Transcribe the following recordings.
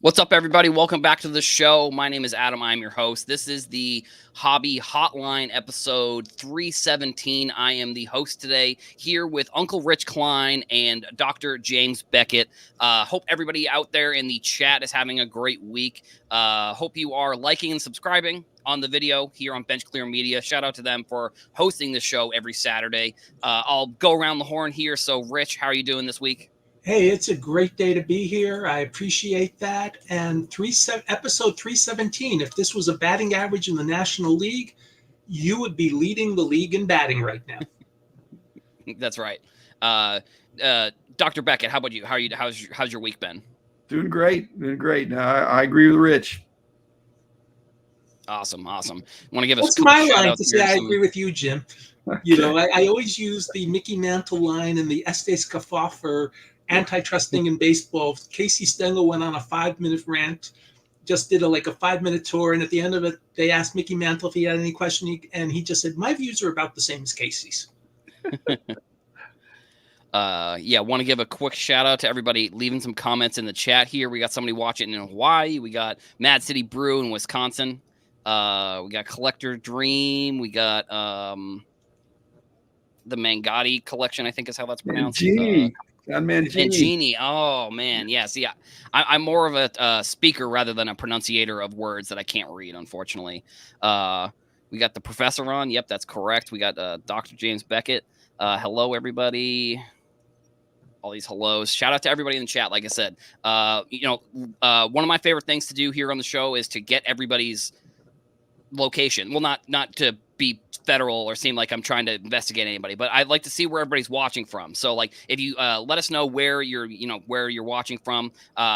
What's up, everybody? Welcome back to the show. My name is Adam. I'm your host. This is the Hobby Hotline episode 317. I am the host today here with Uncle Rich Klein and Dr. James Beckett. Hope everybody out there in the chat is having a great week. Hope you are liking and subscribing on the video here on Bench Clear Media. Shout out to them for hosting the show every Saturday. I'll go around the horn here. So, Rich, how are you doing this week? Hey, it's a great day to be here. I appreciate that. And episode 317, if this was a batting average in the National League, you would be leading the league in batting right now. That's right. Dr. Beckett, how about you? How are you? How's your week been? Doing great. No, I agree with Rich. Awesome. Want to give What's my line to say I agree with you, Jim? Okay. You know, I always use the Mickey Mantle line and the Estes Kaffa for antitrust thing in baseball. Casey Stengel went on a 5-minute rant, just did a 5-minute tour, and at the end of it, they asked Mickey Mantle if he had any question, and he just said, "My views are about the same as Casey's." Want to give a quick shout out to everybody leaving some comments in the chat here. We got somebody watching in Hawaii. We got Mad City Brew in Wisconsin. We got Collector Dream. We got the Mangati collection, I think is how that's pronounced. Mangini. Oh man, yeah. See, I'm more of a speaker rather than a pronunciator of words that I can't read, unfortunately. We got the professor on. Yep, that's correct. We got Dr. James Beckett. Hello, everybody. All these hellos. Shout out to everybody in the chat. Like I said, one of my favorite things to do here on the show is to get everybody's location. Well, not to be federal or seem like I'm trying to investigate anybody, but I'd like to see where everybody's watching from. So if you let us know where you're watching from,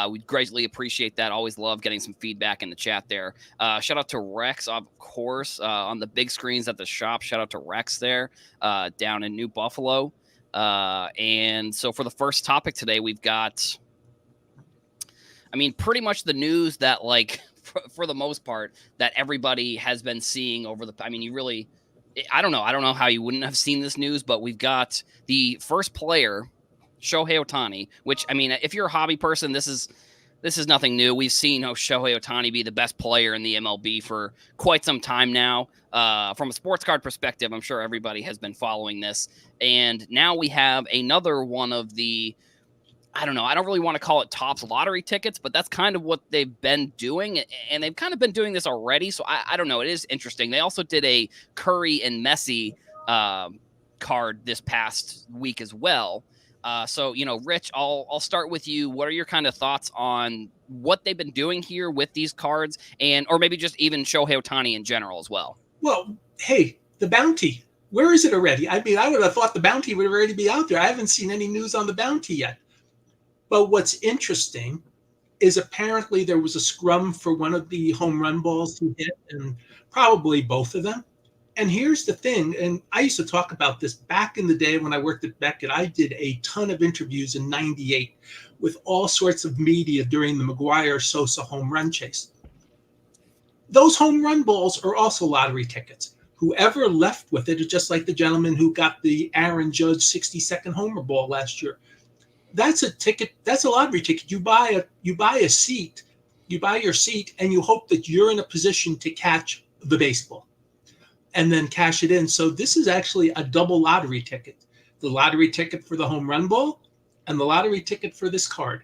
we'd greatly appreciate that. Always love getting some feedback in the chat there. Shout out to Rex, of course, on the big screens at the shop. Shout out to Rex there, down in New Buffalo. And so for the first topic today, we've got, pretty much the news that for the most part that everybody has been seeing over the, I don't know how you wouldn't have seen this news, but we've got the first player, Shohei Ohtani, which, if you're a hobby person, this is nothing new. We've seen Shohei Ohtani be the best player in the MLB for quite some time now. From a sports card perspective, I'm sure everybody has been following this. And now we have another one of the, I don't really want to call it Topps lottery tickets, but that's kind of what they've been doing. And they've kind of been doing this already. So I don't know. It is interesting. They also did a Curry and Messi card this past week as well. So, Rich, I'll start with you. What are your kind of thoughts on what they've been doing here with these cards, or maybe just even Shohei Ohtani in general as well? Well, hey, the bounty, where is it already? I would have thought the bounty would already be out there. I haven't seen any news on the bounty yet. But what's interesting is apparently there was a scrum for one of the home run balls he hit, and probably both of them. And here's the thing, and I used to talk about this back in the day when I worked at Beckett. I did a ton of interviews in '98 with all sorts of media during the McGuire-Sosa home run chase. Those home run balls are also lottery tickets. Whoever left with it is just like the gentleman who got the Aaron Judge 60-second homer ball last year. That's a ticket. That's a lottery ticket. You buy a seat. You buy your seat, and you hope that you're in a position to catch the baseball, and then cash it in. So this is actually a double lottery ticket: the lottery ticket for the home run ball, and the lottery ticket for this card.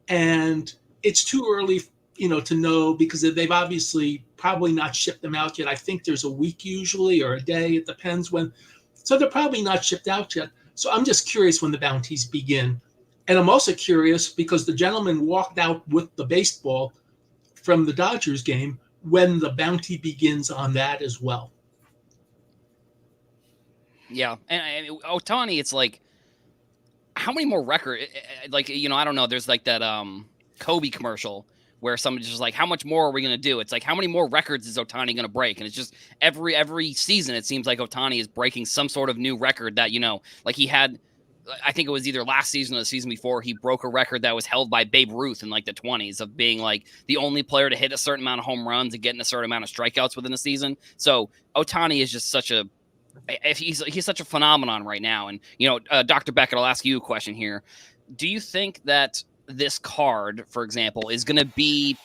And it's too early, to know, because they've obviously probably not shipped them out yet. I think there's a week usually, or a day. It depends when. So they're probably not shipped out yet. So I'm just curious when the bounties begin. And I'm also curious because the gentleman walked out with the baseball from the Dodgers game, when the bounty begins on that as well. Yeah. And Ohtani, it's how many more records? I don't know. There's that Kobe commercial where somebody's just how much more are we going to do? It's how many more records is Ohtani going to break? And it's just every season, it seems like Ohtani is breaking some sort of new record that, he had. I think it was either last season or the season before, he broke a record that was held by Babe Ruth in the 20s of being the only player to hit a certain amount of home runs and getting a certain amount of strikeouts within a season. So Ohtani is just he's such a phenomenon right now. And, Dr. Beckett, I'll ask you a question here. Do you think that this card, for example, is going to be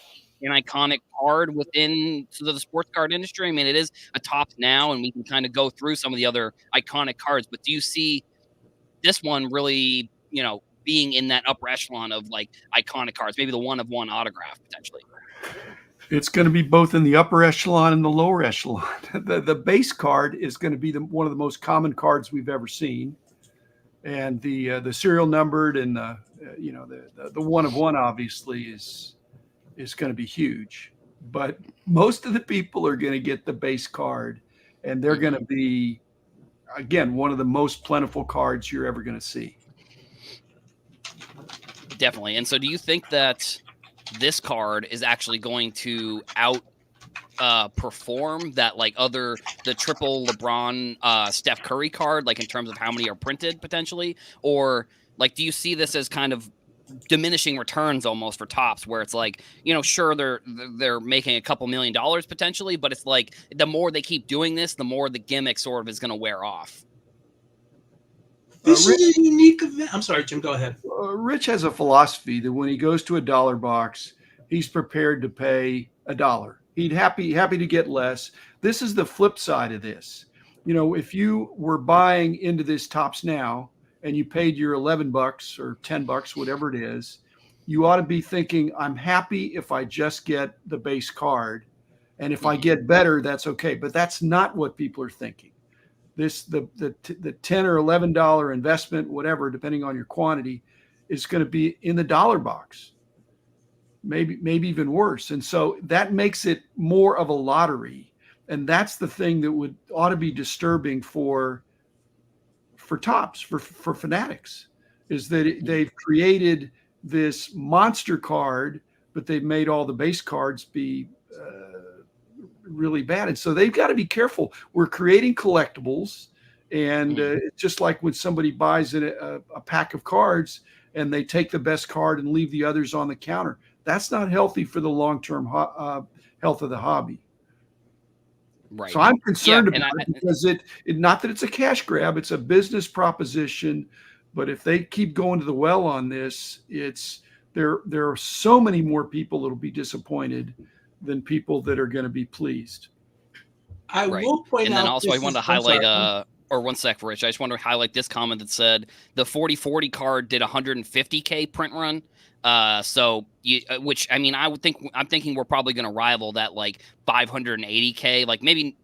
an iconic card within the sports card industry? I mean, it is a Topps now, and we can kind of go through some of the other iconic cards, but do you see this one really, being in that upper echelon of like iconic cards, maybe the one of one autograph potentially? It's going to be both in the upper echelon and the lower echelon. The base card is going to be one of the most common cards we've ever seen, and the serial numbered and the one of one obviously is going to be huge. But most of the people are going to get the base card, and they're going to be, again, one of the most plentiful cards you're ever going to see. Definitely. And so do you think that this card is actually going to perform that like the triple LeBron Steph Curry card, like in terms of how many are printed potentially? Or like, do you see this as kind of diminishing returns almost for Topps, where it's like, sure, they're making a couple $1 million potentially, but it's like the more they keep doing this, the more the gimmick sort of is going to wear off? This is a unique event. I'm sorry, Jim, go ahead. Rich has a philosophy that when he goes to a dollar box, he's prepared to pay $1. He'd happy to get less. This is the flip side of this. If you were buying into this Topps Now and you paid your $11 or $10, whatever it is, you ought to be thinking, I'm happy if I just get the base card. And if I get better, that's okay. But that's not what people are thinking. The $10 or $11 investment, whatever, depending on your quantity, is going to be in the dollar box, maybe even worse. And so that makes it more of a lottery. And that's the thing that ought to be disturbing for Topps, for fanatics, is that they've created this monster card, but they've made all the base cards be really bad. And so they've got to be careful. We're creating collectibles, and it's just like when somebody buys a pack of cards and they take the best card and leave the others on the counter. That's not healthy for the long-term health of the hobby. Right. So I'm concerned about it because not that it's a cash grab, it's a business proposition. But if they keep going to the well on this, there are so many more people that'll be disappointed than people that are going to be pleased. I will point out. And then also I wanted to highlight, or one sec, Rich. I just want to highlight this comment that said the 4040 card did 150K print run. Which I mean, I'm thinking we're probably going to rival that like 580K, like maybe,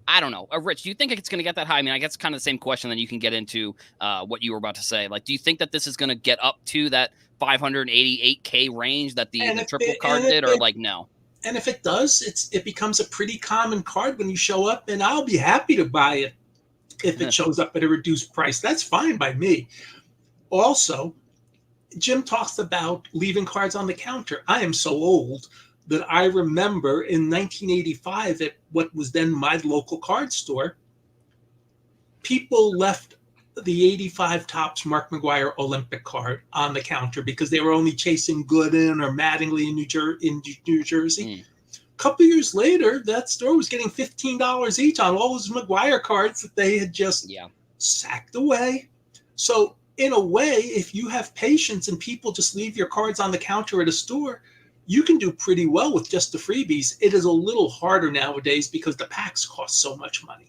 I don't know. Rich, do you think it's going to get that high? I mean, I guess kind of the same question that you can get into what you were about to say. Like, do you think that this is going to get up to that 588K range that the triple card did, or like no? And if it does, it becomes a pretty common card when you show up, and I'll be happy to buy it if it shows up at a reduced price. That's fine by me. Also, Jim talks about leaving cards on the counter. I am so old that I remember in 1985 at what was then my local card store, people left the 85 Topps Mark McGwire Olympic card on the counter because they were only chasing Gooden or Mattingly in New Jersey. A couple years later, that store was getting $15 each on all those McGwire cards that they had just sacked away. So in a way, if you have patience and people just leave your cards on the counter at a store, you can do pretty well with just the freebies. It is a little harder nowadays because the packs cost so much money.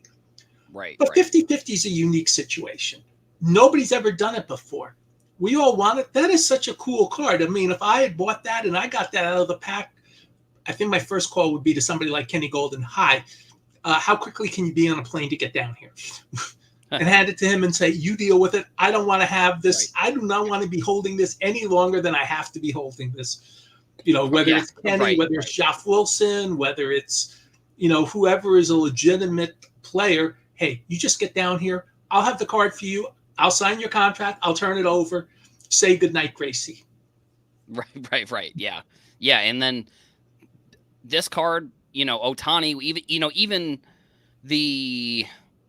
Right. But 50-50 is a unique situation. Nobody's ever done it before. We all want it. That is such a cool card. I mean, if I had bought that and I got that out of the pack, I think my first call would be to somebody like Kenny Golden. Hi, how quickly can you be on a plane to get down here? And hand it to him and say, you deal with it. I don't want to have this. Right. I do not want to be holding this any longer than I have to be holding this. Whether it's Kenny, whether it's Jeff Wilson, whether it's, whoever is a legitimate player. Hey, you just get down here. I'll have the card for you. I'll sign your contract. I'll turn it over. Say goodnight, Gracie. Right. Yeah. And then this card, Ohtani, even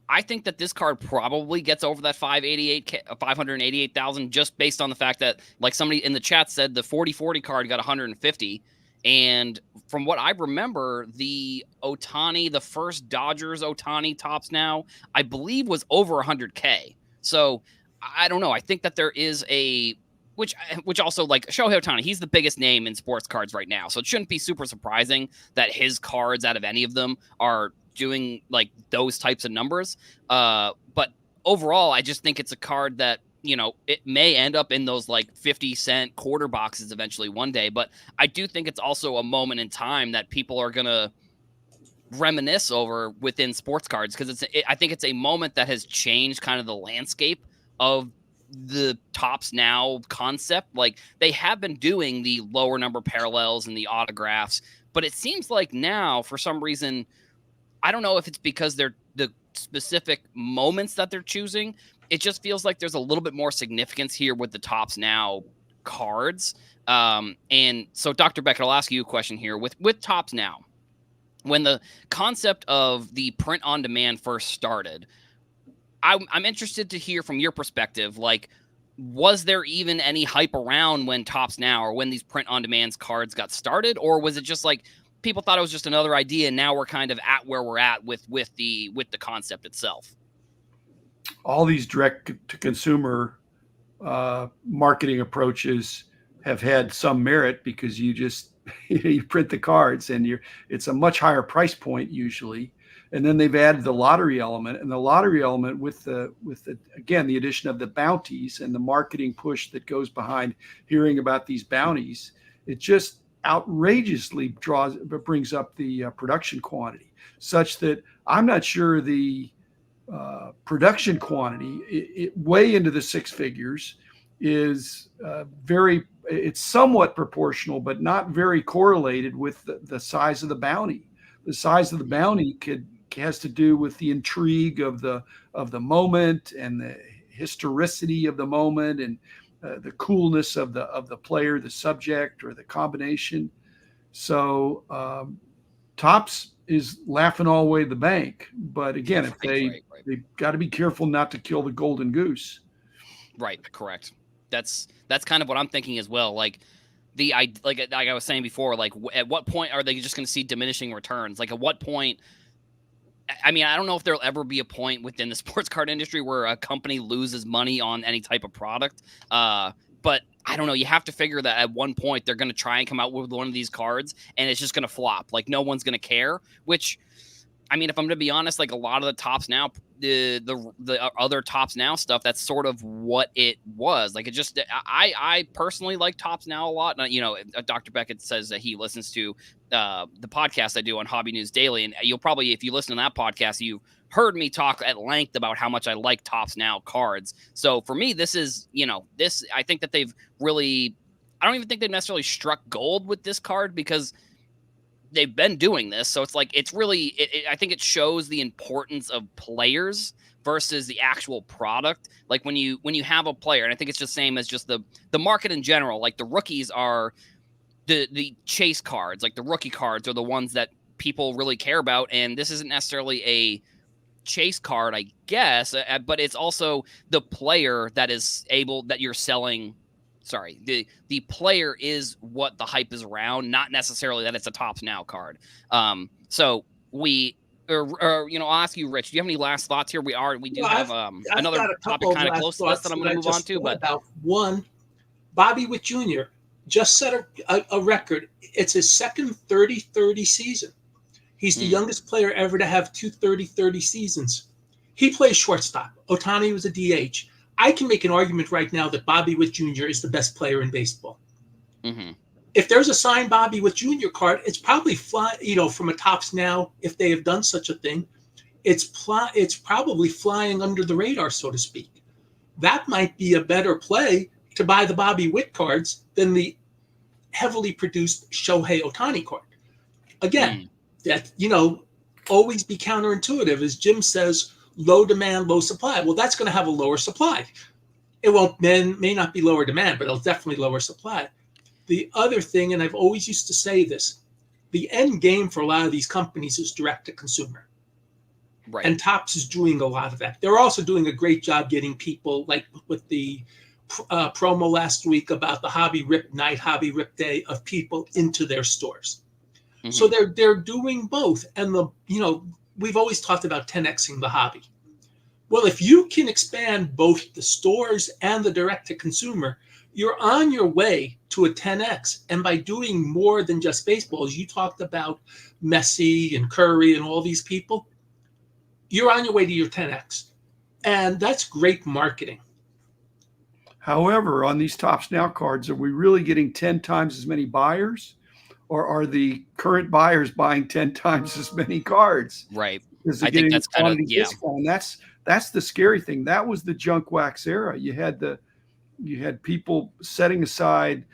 I think that this card probably gets over that 588,000 just based on the fact that, like somebody in the chat said, the 4040 card got 150. And from what I remember, the Ohtani, the first Dodgers Ohtani Topps Now, I believe was over 100K. So I don't know. I think that there is a which also, like, Shohei Ohtani, he's the biggest name in sports cards right now, so it shouldn't be super surprising that his cards out of any of them are doing like those types of numbers. But overall, I just think it's a card that, it may end up in those like 50-cent quarter boxes eventually one day, but I do think it's also a moment in time that people are gonna reminisce over within sports cards, because I think it's a moment that has changed kind of the landscape of the Tops Now concept. Like, they have been doing the lower number parallels and the autographs, but it seems like now, for some reason, I don't know if it's because they're the specific moments that they're choosing. It just feels like there's a little bit more significance here with the Tops Now cards. And so, Dr. Beckett, I'll ask you a question here with Tops Now. When the concept of the print on demand first started, I'm interested to hear from your perspective, like, was there even any hype around when Tops Now or when these print on demand cards got started? Or was it just like people thought it was just another idea and now we're kind of at where we're at with the concept itself? All these direct to consumer marketing approaches have had some merit, because you just you print the cards and it's a much higher price point usually. And then they've added the lottery element, and the lottery element with the again, the addition of the bounties and the marketing push that goes behind hearing about these bounties, it just outrageously brings up the production quantity, such that I'm not sure the production quantity, it way into the six figures, is it's somewhat proportional, but not very correlated with the size of the bounty. The size of the bounty has to do with the intrigue of the moment and the historicity of the moment, and the coolness of the player, the subject, or the combination. So Topps is laughing all the way to the bank, but again, if they've got to be careful not to kill the golden goose. Right, correct. That's kind of what I'm thinking as well. Like, like I was saying before, like, at what point are they just going to see diminishing returns? Like, at what point? I mean, I don't know if there'll ever be a point within the sports card industry where a company loses money on any type of product. But I don't know. You have to figure that at one point they're going to try and come out with one of these cards, and it's just going to flop. Like, no one's going to care. Which, I mean, if I'm going to be honest, like, a lot of the Tops Now, the other Tops Now stuff, that's sort of what it was. Like, it just, I personally like Tops Now a lot. Dr. Beckett says that he listens to the podcast I do on Hobby News Daily, and you'll probably, if you listen to that podcast, you heard me talk at length about how much I like Tops Now cards. So for me, this is, I think that they've really, I don't even think they've necessarily struck gold with this card, because they've been doing this. So it's like, it's really, I think it shows the importance of players versus the actual product. Like, when you have a player, and I think it's just same as just the market in general, like, the rookies are the chase cards, like the rookie cards are the ones that people really care about. And this isn't necessarily a chase card, I guess, but it's also the player that you're selling. Sorry, the player is what the hype is around, not necessarily that it's a Tops Now card. So I'll ask you, Rich, do you have any last thoughts here? We do have another topic kind of close to this that I'm going to move on to. But about one, Bobby Witt Jr. just set a record. It's his second 30-30 season. He's the youngest player ever to have two 30-30 seasons. He plays shortstop. Ohtani was a DH. I can make an argument right now that Bobby Witt Jr. is the best player in baseball. Mm-hmm. If there's a signed Bobby Witt Jr. card, it's probably from a Tops Now, if they have done such a thing, it's probably flying under the radar, so to speak. That might be a better play to buy the Bobby Witt cards than the heavily produced Shohei Ohtani card. Again, that, always be counterintuitive. As Jim says, low demand, low supply. Well, that's going to have a lower supply. It may not be lower demand, but it'll definitely lower supply. The other thing, and I've always used to say this, the end game for a lot of these companies is direct to consumer. Right. And Topps is doing a lot of that. They're also doing a great job getting people, like with the promo last week about the Hobby Rip Night, Hobby Rip Day, of people into their stores. Mm-hmm. So they're doing both. And we've always talked about 10xing the hobby. Well, if you can expand both the stores and the direct to consumer, you're on your way to a 10x. And by doing more than just baseballs, you talked about Messi and Curry and all these people, you're on your way to your 10x. And that's great marketing. However, on these Tops Now cards, are we really getting 10 times as many buyers? Or are the current buyers buying 10 times as many cards? Right. Because they're I think getting the that's kind of, quantity discount. And that's the scary thing. That was the junk wax era. You had people setting aside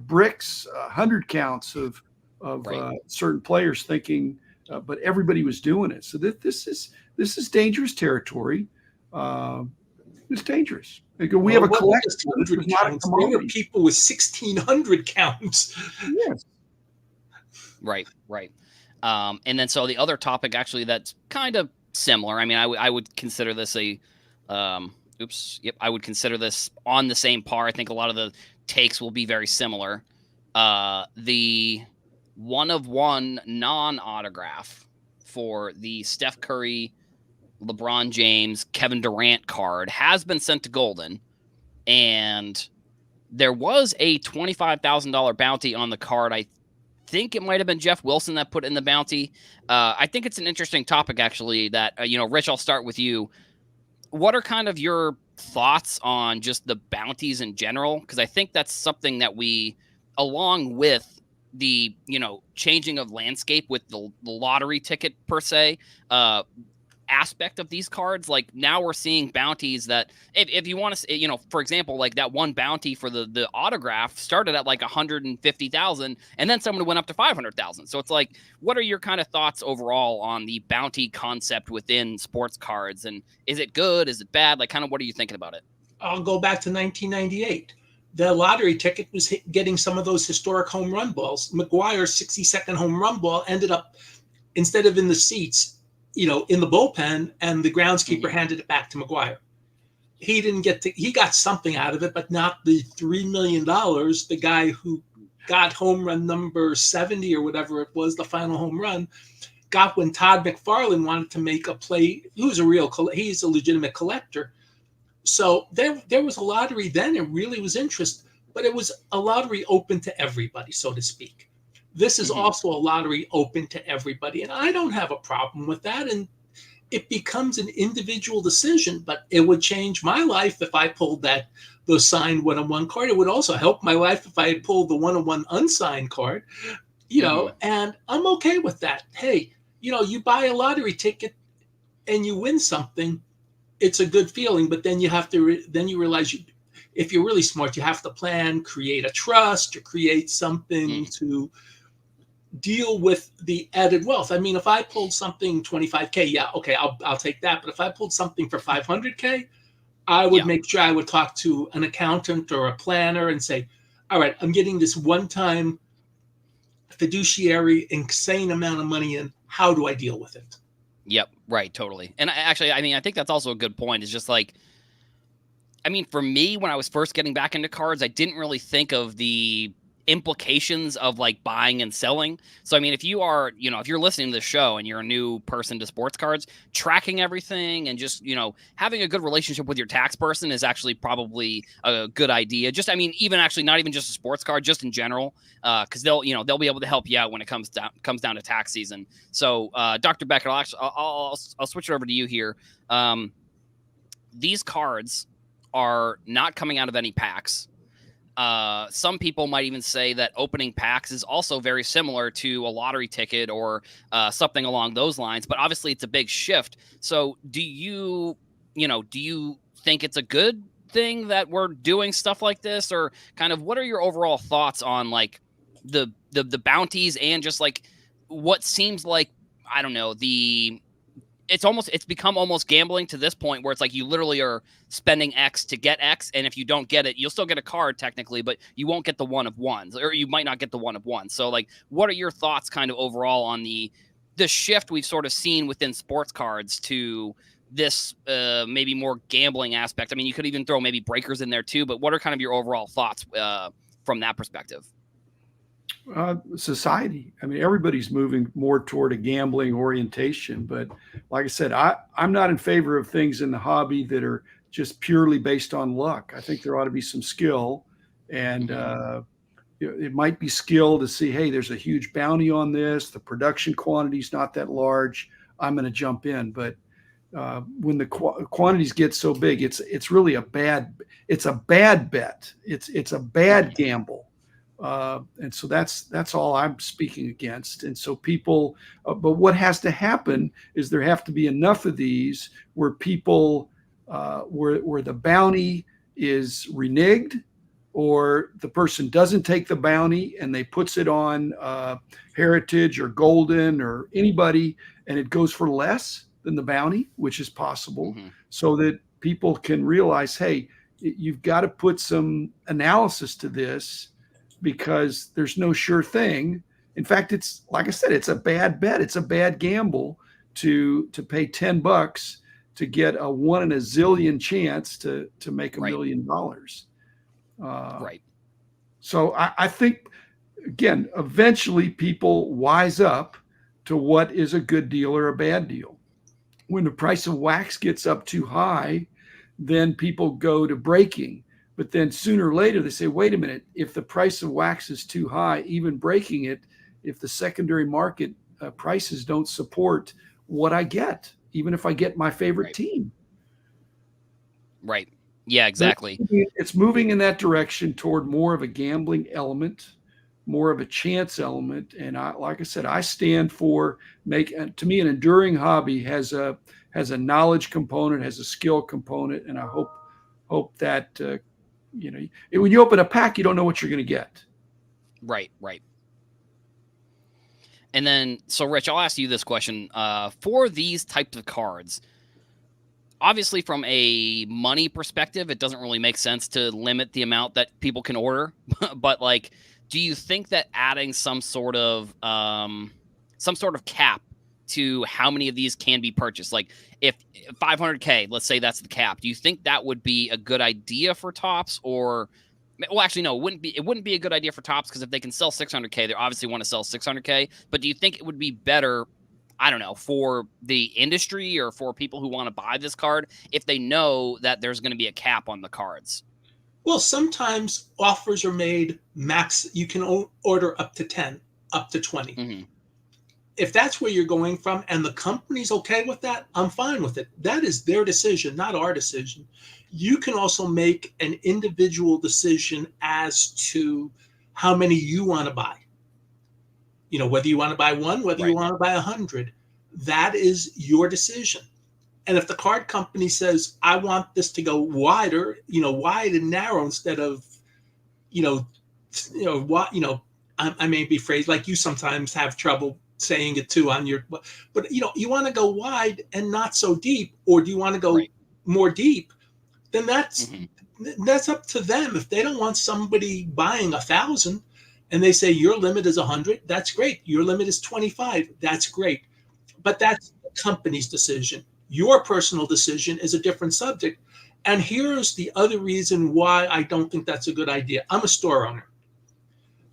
bricks, 100 counts of right. certain players thinking, but everybody was doing it. So this is dangerous territory. It's dangerous. We have a collection. This is not a counts. There were commodity. people with 1,600 counts. Yes. Right. And then so the other topic actually that's kind of similar. I mean, I would consider this I would consider this on the same par. I think a lot of the takes will be very similar. The 1-of-1 non-autograph for the Steph Curry, LeBron James, Kevin Durant card has been sent to Golden, and there was a $25,000 bounty on the card. I think it might have been Jeff Wilson that put in the bounty. I think it's an interesting topic, actually, that, Rich, I'll start with you. What are kind of your thoughts on just the bounties in general? Because I think that's something that we, along with the, changing of landscape with the lottery ticket per se, aspect of these cards, like now we're seeing bounties that if you want to, for example, like that one bounty for the autograph started at like 150,000 and then someone went up to 500,000. So it's like, what are your kind of thoughts overall on the bounty concept within sports cards, and is it good, is it bad? Like, kind of what are you thinking about it? I'll go back to 1998. The lottery ticket was getting some of those historic home run balls. McGwire's 60-second home run ball ended up, instead of in the seats, in the bullpen, and the groundskeeper handed it back to McGwire. He got something out of it, but not the $3 million the guy who got home run number 70 or whatever it was, the final home run, got when Todd McFarlane wanted to make a play. He's a legitimate collector. So there was a lottery then. It really was interest, but it was a lottery open to everybody, so to speak. This is also a lottery open to everybody, and I don't have a problem with that. And it becomes an individual decision, but it would change my life if I pulled the signed 1-on-1 card. It would also help my life if I had pulled the 1-on-1 unsigned card, and I'm okay with that. Hey, you buy a lottery ticket and you win something, it's a good feeling, but then you have to, then you realize if you're really smart, you have to plan, create a trust, or create something to deal with the added wealth. I mean, if I pulled something 25K, yeah, okay, I'll take that. But if I pulled something for 500K, I would make sure I would talk to an accountant or a planner and say, all right, I'm getting this one-time fiduciary insane amount of money in. How do I deal with it? Yep, right, totally. And I think that's also a good point. It's just like, for me, when I was first getting back into cards, I didn't really think of the implications of like buying and selling. So if you are, if you're listening to the show and you're a new person to sports cards, tracking everything and just, having a good relationship with your tax person is actually probably a good idea. Just, even actually not even just a sports card, just in general, because they'll be able to help you out when it comes down to tax season. So, Dr. Becker, I'll switch it over to you here. These cards are not coming out of any packs. Some people might even say that opening packs is also very similar to a lottery ticket or something along those lines, but obviously it's a big shift. So do you think it's a good thing that we're doing stuff like this, or kind of what are your overall thoughts on like the bounties and just like what seems like, I don't know, it's become almost gambling to this point where it's like you literally are spending X to get X. And if you don't get it, you'll still get a card technically, but you won't get the 1-of-1s, or you might not get the 1-of-1. So like, what are your thoughts kind of overall on the shift we've sort of seen within sports cards to this maybe more gambling aspect? You could even throw maybe breakers in there too, but what are kind of your overall thoughts from that perspective? Society. I mean, everybody's moving more toward a gambling orientation. But like I said, I'm not in favor of things in the hobby that are just purely based on luck. I think there ought to be some skill, and it might be skill to see, hey, there's a huge bounty on this. The production quantity is not that large. I'm going to jump in. But when the quantities get so big, it's really a bad bet. It's a bad gamble. And so that's all I'm speaking against. And so people, but what has to happen is there have to be enough of these where people, where the bounty is reneged, or the person doesn't take the bounty and they puts it on Heritage or Golden or anybody, and it goes for less than the bounty, which is possible, so that people can realize, hey, you've got to put some analysis to this, because there's no sure thing. In fact, it's like I said, it's a bad bet. It's a bad gamble to pay $10 to get a 1 in a zillion chance to make $1 million. Right. So I think, again, eventually people wise up to what is a good deal or a bad deal. When the price of wax gets up too high, then people go to breaking. But then sooner or later they say, wait a minute, if the price of wax is too high, even breaking it, if the secondary market prices don't support what I get, even if I get my favorite team. Right. Yeah, exactly. It's moving in that direction toward more of a gambling element, more of a chance element. And like I said, I stand for to me, an enduring hobby has a knowledge component, has a skill component. And I hope that, when you open a pack, you don't know what you're going to get. Right. And then, so Rich, I'll ask you this question. For these types of cards, obviously from a money perspective, it doesn't really make sense to limit the amount that people can order. But like, do you think that adding some sort of cap to how many of these can be purchased, like if 500K, let's say that's the cap, do you think that would be a good idea for Topps? Or, well, actually, no, it wouldn't be a good idea for Topps, because if they can sell 600K, they obviously want to sell 600K. But do you think it would be better, I don't know, for the industry or for people who want to buy this card, if they know that there's going to be a cap on the cards? Well, sometimes offers are made max. You can order up to 10, up to 20. If that's where you're going from and the company's okay with that, I'm fine with it. That is their decision, not our decision. You can also make an individual decision as to how many you want to buy. Whether you want to buy one, whether you want to buy 100, that is your decision. And if the card company says, I want this to go wider, wide and narrow instead of, I may be phrased like you sometimes have trouble saying it too on your, but you want to go wide and not so deep, or do you want to go more deep? Then that's up to them. If they don't want somebody buying 1,000 and they say your limit is 100, that's great. Your limit is 25, that's great. But that's the company's decision. Your personal decision is a different subject. And here's the other reason why I don't think that's a good idea. I'm a store owner.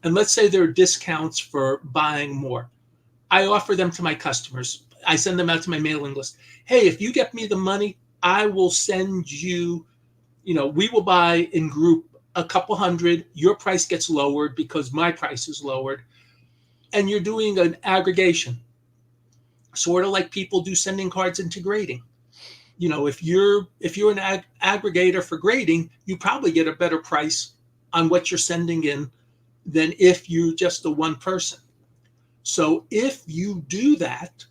And let's say there are discounts for buying more. I offer them to my customers. I send them out to my mailing list. Hey, if you get me the money, I will send you, we will buy in group a couple hundred. Your price gets lowered because my price is lowered. And you're doing an aggregation. Sort of like people do sending cards into grading. If you're an aggregator for grading, you probably get a better price on what you're sending in than if you're just the one person. So if you do that,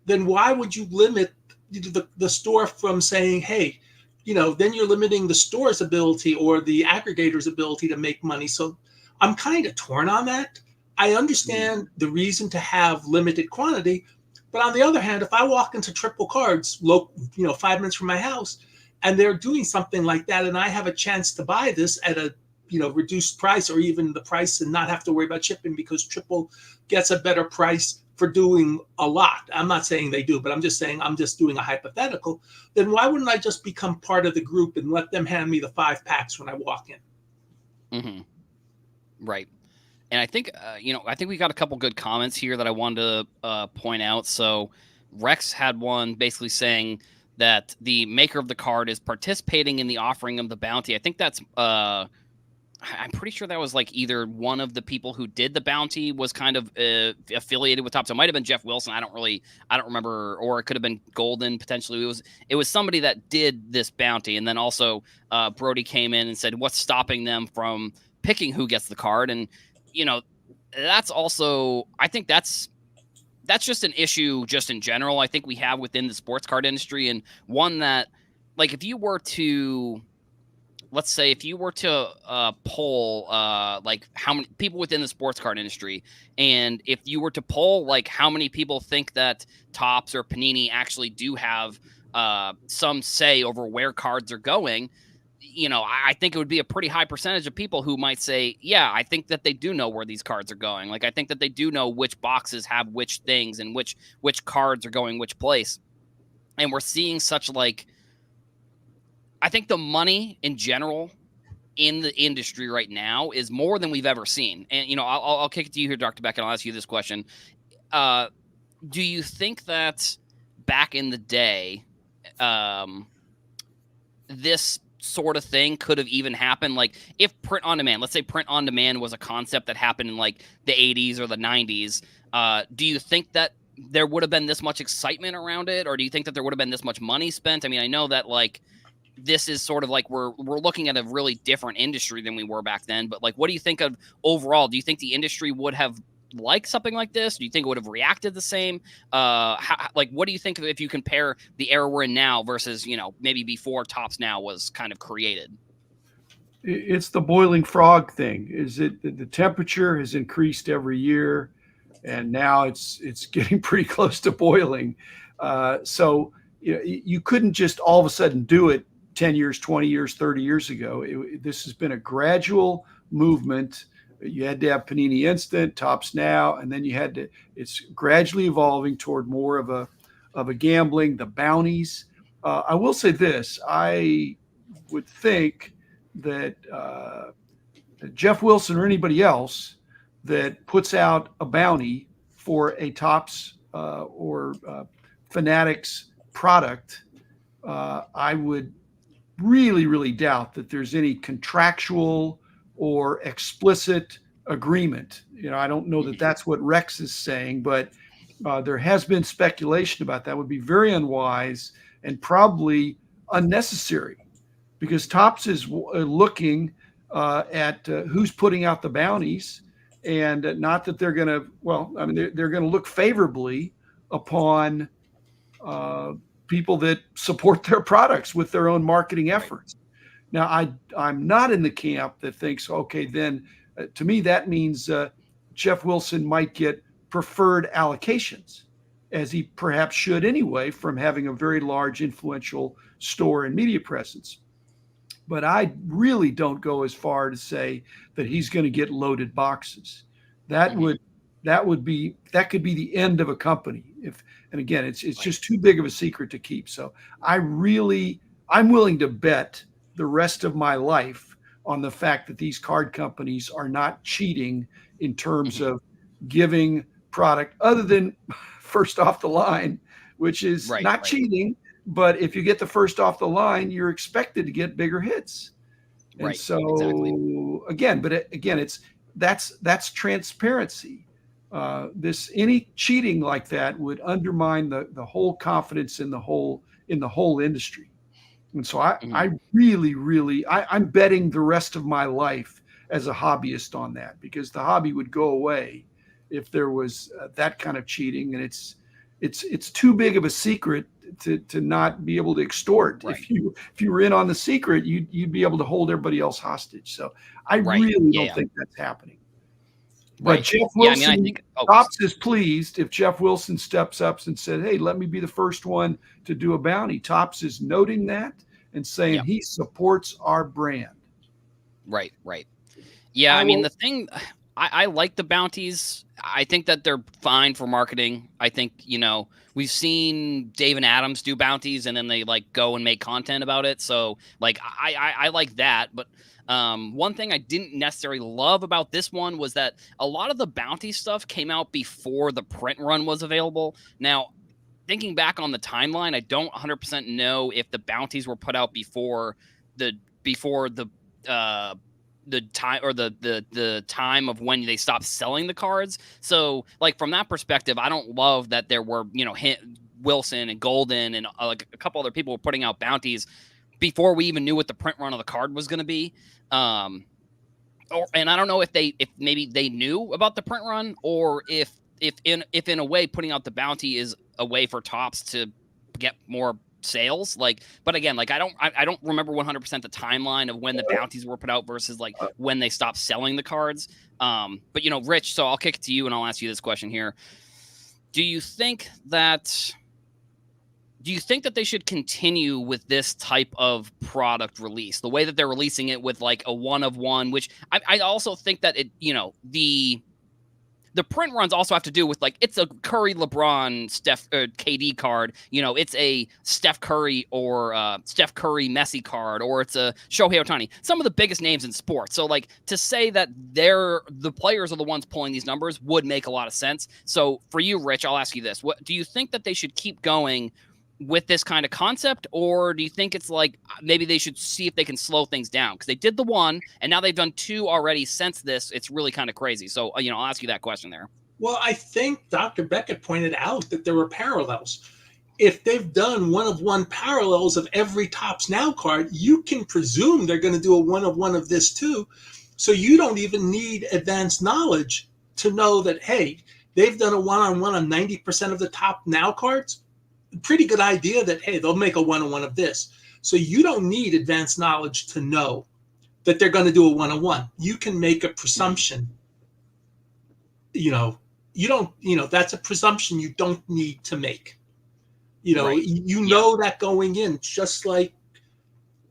then why would you limit the store from saying, hey, then you're limiting the store's ability or the aggregator's ability to make money. So I'm kind of torn on that. I understand the reason to have limited quantity, but on the other hand, if I walk into Triple Cards, 5 minutes from my house, and they're doing something like that, and I have a chance to buy this at a reduced price, or even the price, and not have to worry about shipping because Triple gets a better price for doing a lot. I'm not saying they do, but I'm just saying, I'm just doing a hypothetical. Then why wouldn't I just become part of the group and let them hand me the 5 packs when I walk in? Right. And I think, I think we got a couple good comments here that I wanted to point out. So Rex had one basically saying that the maker of the card is participating in the offering of the bounty. I think that's, I'm pretty sure that was like either one of the people who did the bounty was kind of affiliated with Topps. It might have been Jeff Wilson. I don't remember, or it could have been Golden potentially. It was somebody that did this bounty, and then also Brody came in and said, "What's stopping them from picking who gets the card?" And that's also, I think that's just an issue just in general. I think we have within the sports card industry, and one that, like, if you were to, let's say, if you were to poll like how many people within the sports card industry, and if you were to poll like how many people think that Topps or Panini actually do have some say over where cards are going, I think it would be a pretty high percentage of people who might say, yeah, I think that they do know where these cards are going. Like, I think that they do know which boxes have which things and which cards are going which place. And we're seeing such, like, I think the money in general in the industry right now is more than we've ever seen. And, I'll kick it to you here, Dr. Beck, and I'll ask you this question. Do you think that back in the day, this sort of thing could have even happened? Like, if print on demand, let's say print on demand was a concept that happened in like the 80s or the 90s, do you think that there would have been this much excitement around it? Or do you think that there would have been this much money spent? I mean, I know that, like, this is sort of like we're looking at a really different industry than we were back then. But, like, what do you think of overall? Do you think the industry would have liked something like this? Do you think it would have reacted the same? What do you think of if you compare the era we're in now versus, maybe before Topps Now was kind of created? It's the boiling frog thing. Is it the temperature has increased every year, and now it's getting pretty close to boiling. So you couldn't just all of a sudden do it 10 years, 20 years, 30 years ago. This has been a gradual movement. You had to have Panini Instant, Topps Now, and then it's gradually evolving toward more of a gambling, the bounties. I will say this, I would think that Jeff Wilson or anybody else that puts out a bounty for a Topps or Fanatics product, I would really, really doubt that there's any contractual or explicit agreement. I don't know that that's what Rex is saying, but there has been speculation about that. Would be very unwise and probably unnecessary, because Topps is looking at who's putting out the bounties, and not that they're going to, they're going to look favorably upon people that support their products with their own marketing efforts. Now, I'm not in the camp that thinks, okay, then to me that means Jeff Wilson might get preferred allocations, as he perhaps should anyway, from having a very large influential store and media presence. But I really don't go as far to say that he's going to get loaded boxes. That could be the end of a company. And again, it's just too big of a secret to keep. So I'm willing to bet the rest of my life on the fact that these card companies are not cheating in terms of giving product other than first off the line, which is not cheating. But if you get the first off the line, you're expected to get bigger hits. And so again, that's transparency. Any cheating like that would undermine the whole confidence in the whole industry. And so I really, I'm betting the rest of my life as a hobbyist on that, because the hobby would go away if there was that kind of cheating. And it's too big of a secret to not be able to extort. Right. If you were in on the secret, you'd be able to hold everybody else hostage. So I really don't think that's happening. But Jeff Wilson, Topps is pleased if Jeff Wilson steps up and said, hey, let me be the first one to do a bounty. Topps is noting that and saying he supports our brand. Right. Yeah, the thing, I like the bounties. I think that they're fine for marketing. I think, we've seen Dave and Adams do bounties and then they like go and make content about it. So like, I like that. But one thing I didn't necessarily love about this one was that a lot of the bounty stuff came out before the print run was available. Now, thinking back on the timeline, I don't 100% know if the bounties were put out before the time or the time of when they stopped selling the cards. So like from that perspective, I don't love that there were, Wilson and Golden and like a couple other people were putting out bounties before we even knew what the print run of the card was going to be. And I don't know if maybe they knew about the print run, or if in a way putting out the bounty is a way for Topps to get more sales. But again, I don't remember 100% the timeline of when the bounties were put out versus like when they stopped selling the cards. But Rich, so I'll kick it to you and I'll ask you this question here. Do you think that they should continue with this type of product release, the way that they're releasing it with like a one of one, which I also think that it, the print runs also have to do with like, it's a Curry, LeBron, Steph, KD card. It's a Steph Curry or Steph Curry Messi card, or it's a Shohei Ohtani. Some of the biggest names in sports. So like to say that the players are the ones pulling these numbers would make a lot of sense. So for you, Rich, I'll ask you this: what do you think that they should keep going with this kind of concept, or do you think it's like maybe they should see if they can slow things down? Because they did the one and now they've done two already since this. It's really kind of crazy. So I'll ask you that question there. Well, I think Dr. Beckett pointed out that there were parallels. If they've done one of one parallels of every Topps Now card, you can presume they're going to do a one of one of this too. So you don't even need advanced knowledge to know that, hey, they've done a one-on-one on 90% of the Topps Now cards. Pretty good idea that, hey, they'll make a one-on-one of this. So you don't need advanced knowledge to know that they're going to do a one-on-one. You can make a presumption. You don't, that's a presumption you don't need to make. Right. You know that going in, just like,